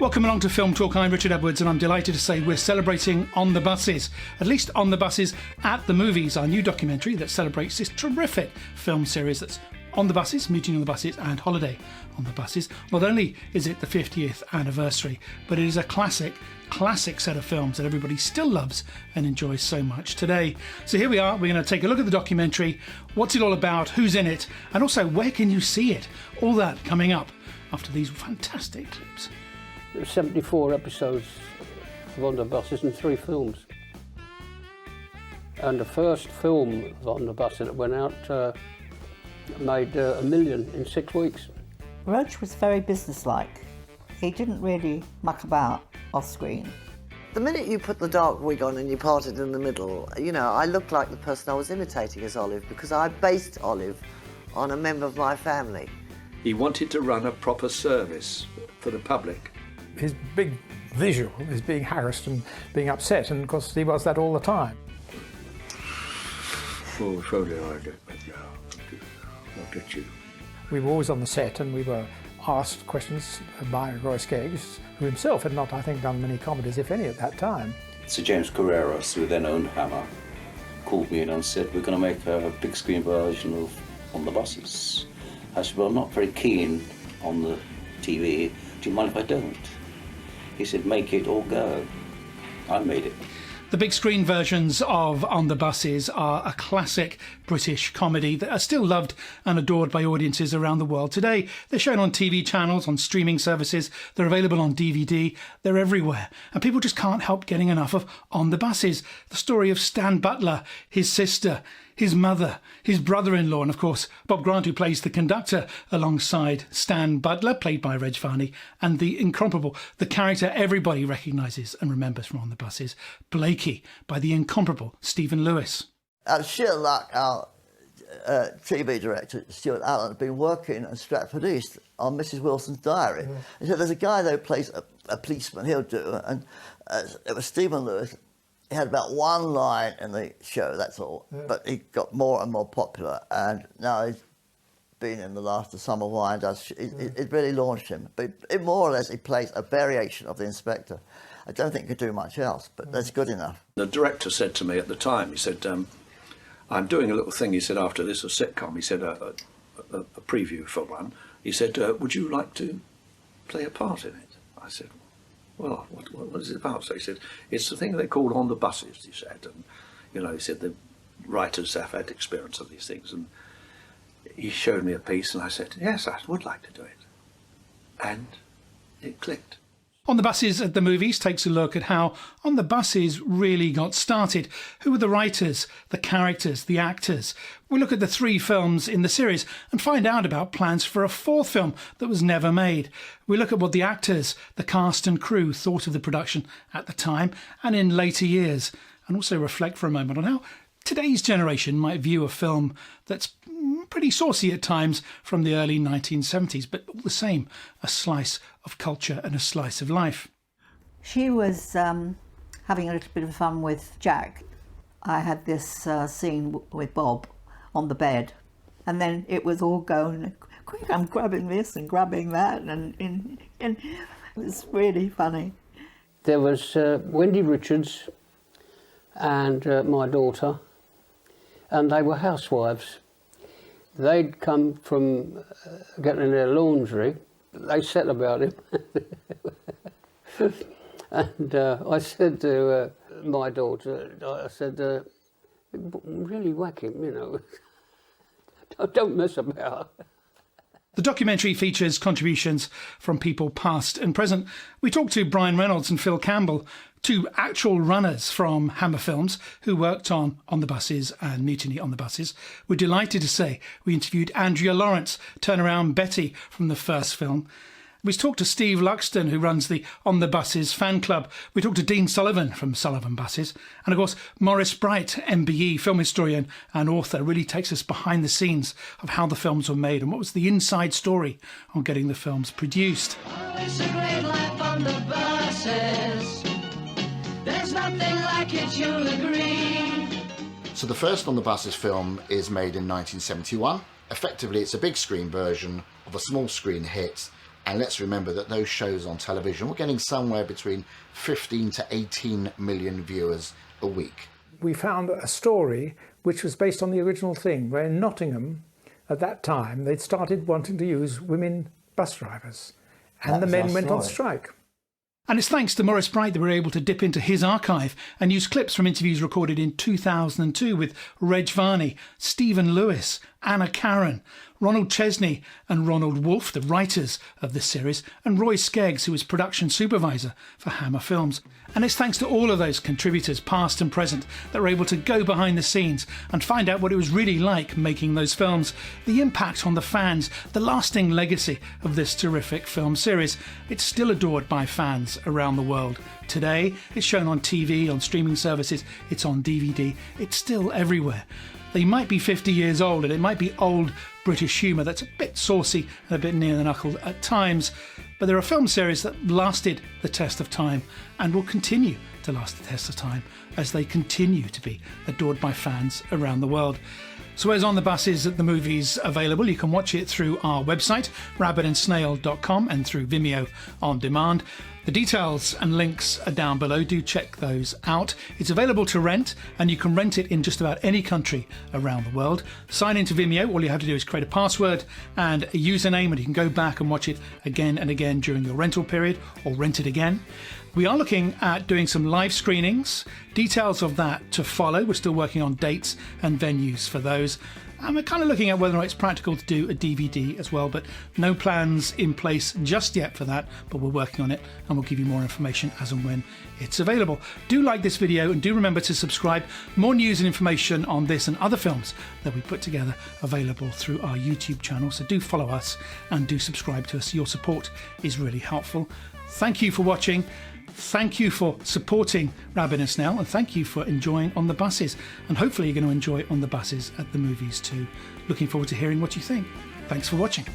Welcome along to Film Talk. I'm Richard Edwards and I'm delighted to say we're celebrating On the Buses, at least On the Buses at the Movies, our new documentary that celebrates this terrific film series that's On the Buses, Mutiny on the Buses and Holiday on the Buses. Not only is it the 50th anniversary, but it is a classic set of films that everybody still loves and enjoys so much today. So here we are, we're going to take a look at the documentary, what's it all about, who's in it, and also where can you see it? All that coming up after these fantastic clips. 74 episodes of On the Buses and 3 films. And the first film of On the Buses that went out made $1 million in 6 weeks. Reg was very businesslike. He didn't really muck about off screen. The minute you put the dark wig on and you parted in the middle, you know, I looked like the person I was imitating as Olive because I based Olive on a member of my family. He wanted to run a proper service for the public. His big visual is being harassed and being upset, and of course he was that all the time. Oh, so did I get, but yeah, what did you? We were always on the set and we were asked questions by Roy Skeggs, who himself had not, I think, done many comedies, if any, at that time. Sir James Carreras, who then owned Hammer, called me in and said, we're going to make a big screen version of On the Buses. I said, well, I'm not very keen on the TV. Do you mind if I don't? He said, make it or go. I made it. The big screen versions of On the Buses are a classic British comedy that are still loved and adored by audiences around the world today. They're shown on TV channels, on streaming services, they're available on DVD, they're everywhere. And people just can't help getting enough of On the Buses. The story of Stan Butler, his sister, his mother, his brother-in-law, and of course Bob Grant, who plays the conductor alongside Stan Butler, played by Reg Varney, and the incomparable, the character everybody recognises and remembers from On the Buses, Blakey, by the incomparable Stephen Lewis. Out of sheer luck, our TV director, Stuart Allen, had been working in Stratford East on Mrs. Wilson's diary. He said, there's a guy there who plays a policeman, he'll do it. And it was Stephen Lewis. He had about one line in the show, that's all. Yeah. But he got more and more popular, and now he's been in the last of Summer Wine. It really launched him. But it more or less, he plays a variation of the inspector. I don't think he could do much else, but that's good enough. The director said to me at the time, he said, I'm doing a little thing, he said, after this, a sitcom, he said, a preview for one. He said, would you like to play a part in it? I said, well, what is it about? So he said, it's the thing they call On the Buses, he said. And, you know, he said the writers have had experience of these things. And he showed me a piece and I said, yes, I would like to do it. And it clicked. On the Buses at the Movies takes a look at how On the Buses really got started. Who were the writers, the characters, the actors? We look at the 3 films in the series and find out about plans for a 4th film that was never made. We look at what the actors, the cast and crew thought of the production at the time and in later years, and also reflect for a moment on how today's generation might view a film that's pretty saucy at times from the early 1970s, but all the same, a slice of culture and a slice of life. She was having a little bit of fun with Jack. I had this scene with Bob on the bed, and then it was all going, quick, I'm grabbing this and grabbing that, and it was really funny. There was Wendy Richards and my daughter, and they were housewives. They'd come from getting their laundry. They said about him. And I said to my daughter, I said, really whack him, you know. Don't mess about. The documentary features contributions from people past and present. We talked to Brian Reynolds and Phil Campbell, 2 actual runners from Hammer Films who worked on the Buses and Mutiny on the Buses. We're delighted to say we interviewed Andria Lawrence, turnaround Betty from the first film. We talked to Steve Luxton, who runs the On the Buses fan club. We talked to Dean Sullivan from Sullivan Buses. And of course, Maurice Bright, MBE, film historian and author, really takes us behind the scenes of how the films were made and what was the inside story on getting the films produced. Oh, it's a great life on the buses. There's nothing like it, you'll agree. So the first On the Buses film is made in 1971. Effectively, it's a big screen version of a small screen hit And let's remember that those shows on television were getting somewhere between 15 to 18 million viewers a week. We found a story which was based on the original thing, where in Nottingham at that time they'd started wanting to use women bus drivers, and the men went on strike. And it's thanks to Maurice Bright that we're able to dip into his archive and use clips from interviews recorded in 2002 with Reg Varney, Stephen Lewis, Anna Karen, Ronald Chesney and Ronald Wolfe, the writers of this series, and Roy Skeggs, who was production supervisor for Hammer Films. And it's thanks to all of those contributors, past and present, that were able to go behind the scenes and find out what it was really like making those films, the impact on the fans, the lasting legacy of this terrific film series. It's still adored by fans around the world. Today, it's shown on TV, on streaming services, it's on DVD, it's still everywhere. They might be 50 years old and it might be old British humour that's a bit saucy and a bit near the knuckle at times, but there are film series that lasted the test of time and will continue to last the test of time as they continue to be adored by fans around the world. So as On the Bus is at the movies available, you can watch it through our website, rabbitandsnail.com, and through Vimeo on demand. The details and links are down below. Do check those out. It's available to rent, and you can rent it in just about any country around the world. Sign into Vimeo. All you have to do is create a password and a username, and you can go back and watch it again and again during your rental period, or rent it again. We are looking at doing some live screenings. Details of that to follow. We're still working on dates and venues for those. And we're kind of looking at whether or not it's practical to do a DVD as well, but no plans in place just yet for that, but we're working on it and we'll give you more information as and when it's available. Do like this video and do remember to subscribe. More news and information on this and other films that we put together available through our YouTube channel. So do follow us and do subscribe to us. Your support is really helpful. Thank you for watching. Thank you for supporting Rabbit and Snail, and thank you for enjoying On the Buses. And hopefully you're going to enjoy On the Buses at the movies too. Looking forward to hearing what you think. Thanks for watching.